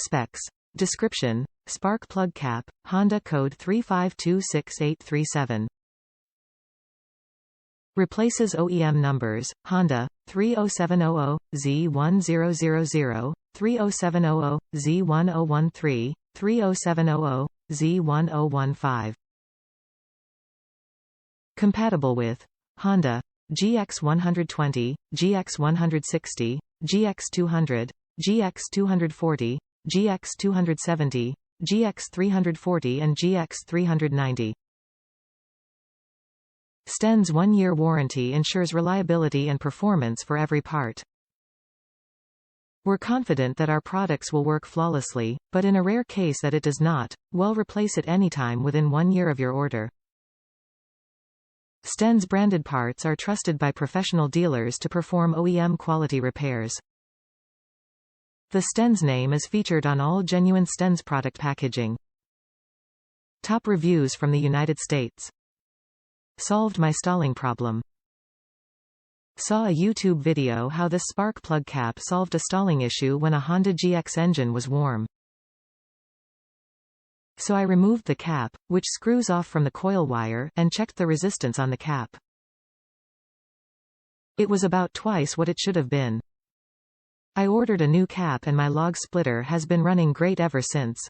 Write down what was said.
Specs. Description: spark plug cap, Honda code 3526837. Replaces OEM numbers: Honda 30700, Z1000, 30700, Z1013, 30700, Z1015. Compatible with Honda GX120, GX160, GX200, GX240, GX270, GX340 and GX390. Stens 1-year warranty ensures reliability and performance for every part. We're confident that our products will work flawlessly, but in a rare case that it does not, we'll replace it anytime within 1 year of your order. Stens branded parts are trusted by professional dealers to perform OEM quality repairs. The Stens name is featured on all Genuine Stens product packaging. Top reviews from the United States. Solved my stalling problem. Saw a YouTube video how this spark plug cap solved a stalling issue when a Honda GX engine was warm. So I removed the cap, which screws off from the coil wire, and checked the resistance on the cap. It was about twice what it should have been. I ordered a new cap and my log splitter has been running great ever since.